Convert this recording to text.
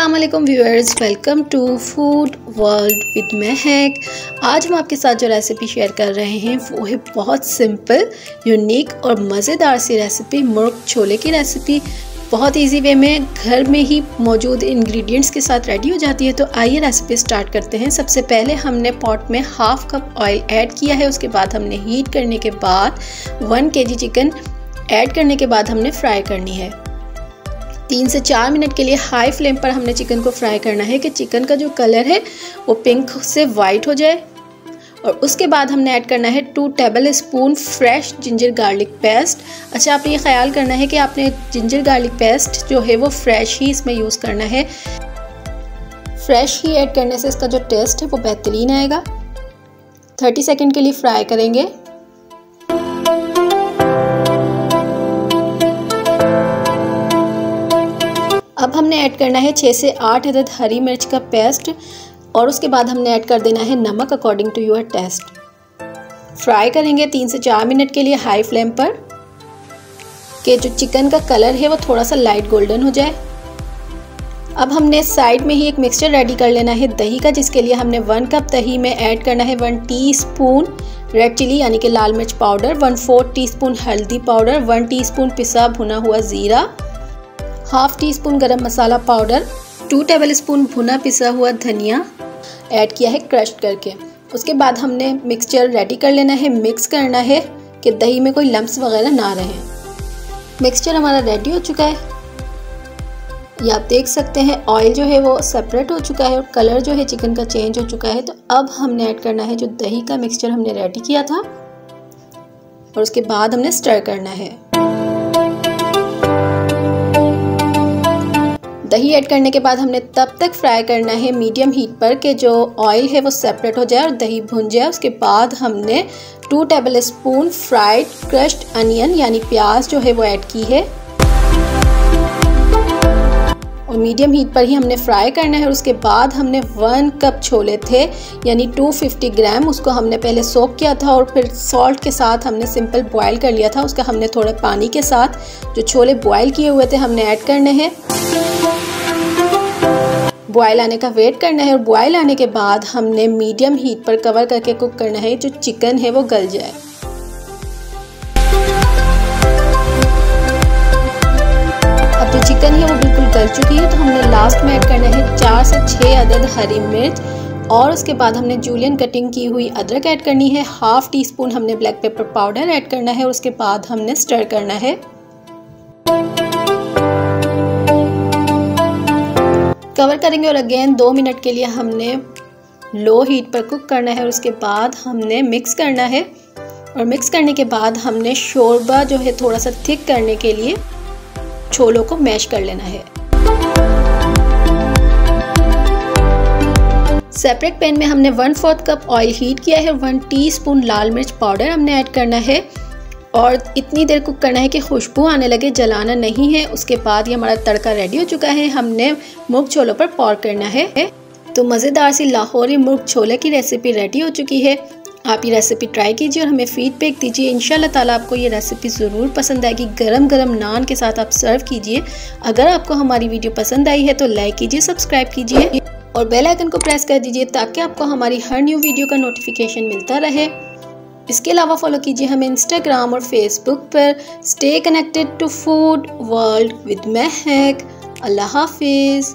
अस्सलाम वालेकुम viewers, welcome to food world with Mahak. आज हम आपके साथ जो रेसिपी शेयर कर रहे हैं वो है बहुत सिंपल, यूनिक और मज़ेदार सी रेसिपी, मुर्ग छोले की रेसिपी। बहुत इजी वे में घर में ही मौजूद इंग्रेडिएंट्स के साथ रेडी हो जाती है। तो आइए रेसिपी स्टार्ट करते हैं। सबसे पहले हमने पॉट में हाफ कप ऑयल ऐड किया है। उसके बाद हमने हीट करने के बाद 1 kg चिकन ऐड करने के बाद हमने फ्राई करनी है। 3 से 4 मिनट के लिए हाई फ्लेम पर हमने चिकन को फ्राई करना है कि चिकन का जो कलर है वो पिंक से वाइट हो जाए। और उसके बाद हमने ऐड करना है 2 tablespoon fresh ginger garlic paste. अच्छा, आपने ये ख्याल करना है कि आपने जिंजर गार्लिक पेस्ट जो है वो फ्रेश ही इसमें यूज़ करना है। फ्रेश ही ऐड करने से इसका जो टेस्ट है वो बेहतरीन आएगा। 30 सेकेंड के लिए फ्राई करेंगे। अब हमने ऐड करना है 6 से 8 अदद हरी मिर्च का पेस्ट और उसके बाद हमने ऐड कर देना है नमक according to your taste. Fry करेंगे 3 से 4 मिनट के लिए हाई फ्लेम पर कि जो चिकन का कलर है वो थोड़ा सा लाइट गोल्डन हो जाए। अब हमने साइड में ही एक मिक्सचर रेडी कर लेना है दही का, जिसके लिए हमने 1 कप दही में ऐड करना है 1 टीस्पून रेड चिली यानी कि लाल मिर्च पाउडर, 1/4 टीस्पून हल्दी पाउडर, 1 टीस्पून पिसा भुना हुआ ज़ीरा, हाफ टी स्पून गरम मसाला पाउडर, 2 टेबलस्पून भुना पिसा हुआ धनिया ऐड किया है क्रश करके। उसके बाद हमने मिक्सचर रेडी कर लेना है। मिक्स करना है कि दही में कोई लम्स वगैरह ना रहे। मिक्सचर हमारा रेडी हो चुका है। ये आप देख सकते हैं ऑयल जो है वो सेपरेट हो चुका है और कलर जो है चिकन का चेंज हो चुका है। तो अब हमने ऐड करना है जो दही का मिक्सचर हमने रेडी किया था और उसके बाद हमने स्टर करना है। दही ऐड करने के बाद हमने तब तक फ्राई करना है मीडियम हीट पर कि जो ऑयल है वो सेपरेट हो जाए और दही भुन जाए। उसके बाद हमने 2 टेबलस्पून फ्राइड क्रश्ड अनियन यानी प्याज जो है वो ऐड की है और मीडियम हीट पर ही हमने फ्राई करना है। और उसके बाद हमने 1 कप छोले थे यानी 250 ग्राम, उसको हमने पहले सोक किया था और फिर सॉल्ट के साथ हमने सिंपल बॉयल कर लिया था। उसका हमने थोड़े पानी के साथ जो छोले बॉयल किए हुए थे हमने ऐड करने हैं। बॉयल आने का वेट करना है और बॉयल आने के बाद हमने मीडियम हीट पर कवर करके कुक करना है जो चिकन है वो गल जाए। अब जो चिकन है वो बिल्कुल गल चुकी है तो हमने लास्ट में ऐड करना है 4 से 6 अदद हरी मिर्च और उसके बाद हमने जूलियन कटिंग की हुई अदरक ऐड करनी है। हाफ टी स्पून हमने ब्लैक पेपर पाउडर ऐड करना है और उसके बाद हमने स्टर करना है। कवर करेंगे और अगेन 2 मिनट के लिए हमने लो हीट पर कुक करना है और उसके बाद हमने मिक्स करना है। और मिक्स करने के बाद हमने शोरबा जो है थोड़ा सा थिक करने के लिए छोलों को मैश कर लेना है। सेपरेट पैन में हमने 1/4 कप ऑयल हीट किया है और 1 टीस्पून लाल मिर्च पाउडर हमने ऐड करना है और इतनी देर कुक करना है कि खुशबू आने लगे, जलाना नहीं है। उसके बाद ये हमारा तड़का रेडी हो चुका है। हमने मुर्ग छोलों पर पौर करना है। तो मज़ेदार सी लाहौरी मुर्ग छोले की रेसिपी रेडी हो चुकी है। आप ये रेसिपी ट्राई कीजिए और हमें फीडबैक दीजिए। इंशाल्लाह ताला आपको ये रेसिपी ज़रूर पसंद आएगी। गरम गरम नान के साथ आप सर्व कीजिए। अगर आपको हमारी वीडियो पसंद आई है तो लाइक कीजिए, सब्सक्राइब कीजिए और बेल आइकन को प्रेस कर दीजिए ताकि आपको हमारी हर न्यू वीडियो का नोटिफिकेशन मिलता रहे। इसके अलावा फॉलो कीजिए हमें इंस्टाग्राम और फेसबुक पर। Stay connected to food world with Mahak. अल्लाह हाफिज़।